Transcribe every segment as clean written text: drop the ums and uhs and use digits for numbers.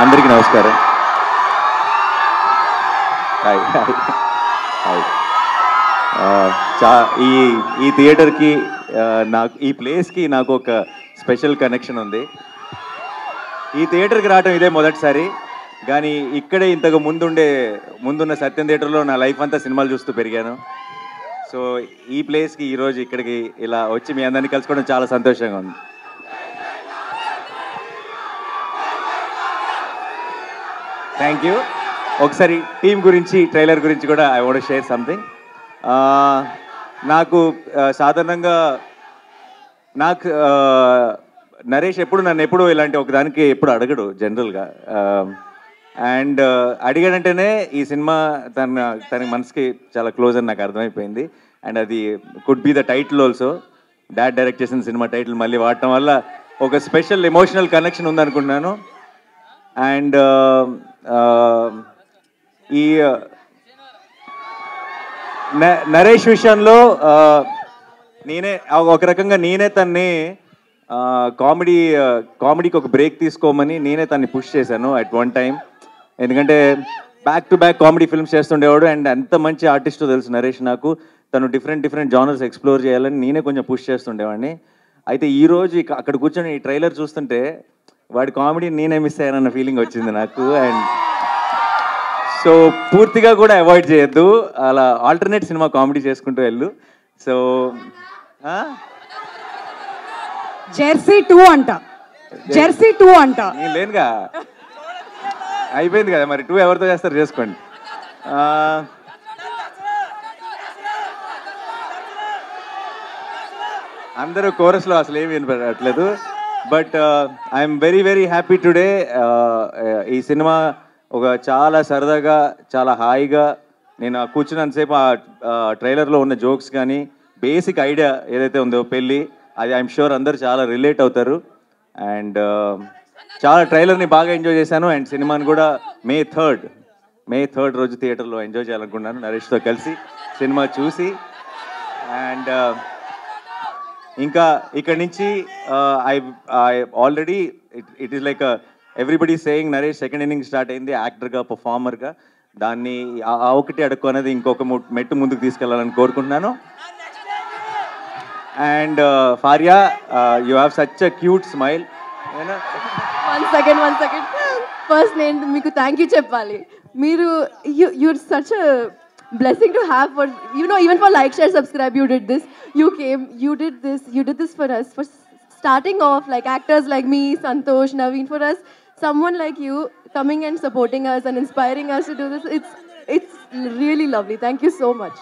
అందరికీ నమస్కారం. Hi hi hi. ఈ థియేటర్కి నాకు ఈ ప్లేస్కి నాకు ఒక స్పెషల్ కనెక్షన్ ఉంది. ఈ థియేటర్కి రావడం ఇదే మొదటిసారి, కానీ ఇక్కడే ఇంతకు ముందున్న సత్యం థియేటర్లో నా లైఫ్ అంతా సినిమాలు చూస్తూ పెరిగాను. సో ఈ ప్లేస్కి ఈరోజు ఇక్కడికి ఇలా వచ్చి మీ అందరినీ కలుసుకోవడం చాలా సంతోషంగా ఉంది. Thank you. ఒకసారి టీం గురించి, ట్రైలర్ గురించి కూడా ఐ వాంట్ షేర్ సంథింగ్. నాకు సాధారణంగా నరేష్ నన్ను ఎప్పుడు ఇలాంటి ఒకదానికి ఎప్పుడు అడగడు జనరల్గా. అండ్ అడిగాడంటేనే ఈ సినిమా తన మనసుకి చాలా క్లోజ్ అని నాకు అర్థమైపోయింది. అండ్ అది could be the title also. Dad direct చేసిన సినిమా టైటిల్ మళ్ళీ వాడటం వల్ల ఒక స్పెషల్ ఎమోషనల్ కనెక్షన్ ఉందనుకుంటున్నాను. అండ్ ఈ నరేష్ విషయంలో ఒక రకంగా నేనే తన్ని కామెడీకి ఒక బ్రేక్ తీసుకోమని నేనే తన్ని పుష్ చేశాను అట్ వన్ టైం. ఎందుకంటే back to back comedy films చేస్తుండేవాడు. అండ్ ఎంత మంచి ఆర్టిస్టో తెలుసు నరేష్ నాకు. తను డిఫరెంట్ జానర్స్ ఎక్స్ప్లోర్ చేయాలని నేనే కొంచెం పుష్ చేస్తుండేవాడిని. అయితే ఈరోజు అక్కడ కూర్చొని ఈ ట్రైలర్ చూస్తుంటే వాడి కామెడీ నేనే మిస్ అయ్యానన్న ఫీలింగ్ వచ్చింది నాకు. అండ్ సో పూర్తిగా కూడా అవాయిడ్ చేయొద్దు, అలా ఆల్టర్నేట్ సినిమా కామెడీ చేసుకుంటూ వెళ్ళు. సో జెర్సీ 2 అంట, జెర్సీ 2 అంట. నేను లేనుగా, అయిపోయింది కదా మరి. 2 ఎవరితో చేస్తారు చేసుకోండి. అందరూ కోరస్లో అసలు ఏమి వినపడట్లేదు. But I'm very happy today. ఈ సినిమా ఒక చాలా సరదాగా, చాలా హాయిగా నేను కూర్చున్నంతసేపు ఆ ట్రైలర్లో ఉన్న జోక్స్ కానీ బేసిక్ ఐడియా ఏదైతే ఉందో పెళ్ళి, అది ఐఎమ్ షూర్ అందరూ చాలా రిలేట్ అవుతారు. అండ్ చాలా ట్రైలర్ని బాగా ఎంజాయ్ చేశాను. అండ్ సినిమాని కూడా మే 3rd రోజు థియేటర్లో ఎంజాయ్ చేయాలనుకున్నాను నరేష్తో కలిసి సినిమా చూసి. అండ్ ఇంకా ఇక్కడి నుంచి I already it is like everybody saying Naresh second inning start అయింది యాక్టర్గా, పర్ఫార్మర్గా. దాన్ని ఒకటి అడుక్కు అనేది ఇంకొక మెట్టు ముందుకు తీసుకెళ్లాలని కోరుకుంటున్నాను. And Faria, you have such a cute smile. One second first నేను మీకు థ్యాంక్ యూ చెప్పాలి. మీరు you're such a blessing to have for, even for like, share, subscribe. You did this, you did this for us, for starting off like actors like me, Santosh, Naveen. For us, someone like you coming and supporting us and inspiring us to do this, it's really lovely. Thank you so much.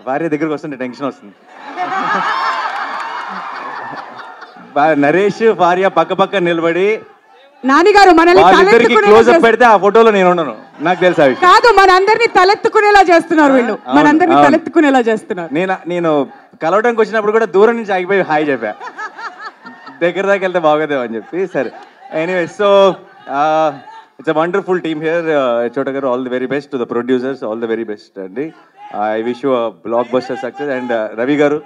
భార్య దగ్గరకు వస్తుంటే tension వస్తుంది. నరేష్ భార్య పక్క నిలబడి నానిగారు మనల్ని close up పెడితే ఆ ఫోటోలో నేను ఉండను, నాకు తెలుసా కాదు. మనందరినీ తలెత్తుకునేలా చేస్తున్నారు వీళ్ళు, మనందరినీ తలెత్తుకునేలా చేస్తున్నారు. నేను కలవడానికి వచ్చినప్పుడు కూడా దూరం నుంచి ఆగిపోయి హాయ్ చెప్పా, దగ్గర దాకా వెళ్తే బాగోదేమో అని చెప్పి. సరే, anyway, so it's a wonderful team here. Chota గారు, all the very best. To the producers, all the very best అండి. I wish you a blockbuster success. And Ravi గారు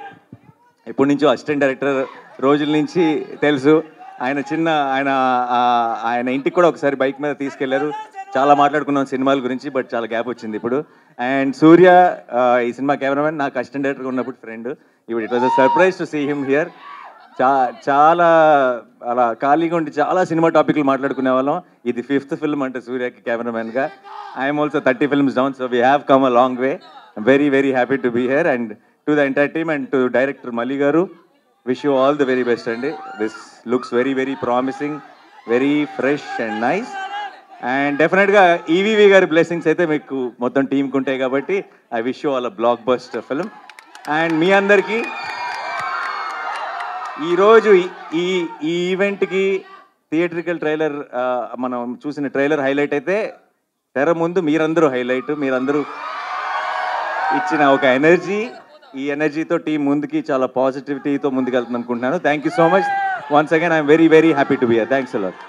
ఎప్పటి నుంచో అసిస్టెంట్ డైరెక్టర్ రోజుల నుంచి తెలుసు. ఆయన ఇంటికి కూడా ఒకసారి బైక్ మీద తీసుకెళ్లారు. చాలా మాట్లాడుకున్నాం సినిమాల గురించి, బట్ చాలా గ్యాప్ వచ్చింది ఇప్పుడు. అండ్ సూర్య, ఈ సినిమా కెమెరామెన్, నాకు అసిస్టెంట్ డైరెక్టర్గా ఉన్నప్పుడు ఫ్రెండ్. ఇప్పుడు it was a surprise to see him here. చాలా అలా ఖాళీగా ఉండి చాలా సినిమా టాపిక్లు మాట్లాడుకునే వాళ్ళం. ఇది 5th ఫిల్మ్ అంటే సూర్యకి కెమెరామెన్గా. I'm also 30 films down, so we have come a long way. Very happy to be here. And to the entire team and to director Malli garu, wish you all the very best అండి. This looks very promising, very fresh and nice. And డెఫినెట్గా ఈవీవి గారి blessings అయితే మీకు మొత్తం టీంకి ఉంటాయి కాబట్టి I wish you all a blockbuster film. And మీ అందరికీ ఈరోజు ఈ ఈవెంట్కి థియేట్రికల్ ట్రైలర్, మనం చూసిన ట్రైలర్ హైలైట్ అయితే తెర ముందు మీరందరూ హైలైట్. మీరందరూ ఇచ్చిన ఒక ఎనర్జీ, ఈ ఎనర్జీతో టీం ముందుకి చాలా పాజిటివిటీతో ముందుకు వెళ్తుంది అనుకుంటున్నాను. Thank you so much. Once again I'm very happy to be here. Thanks a lot.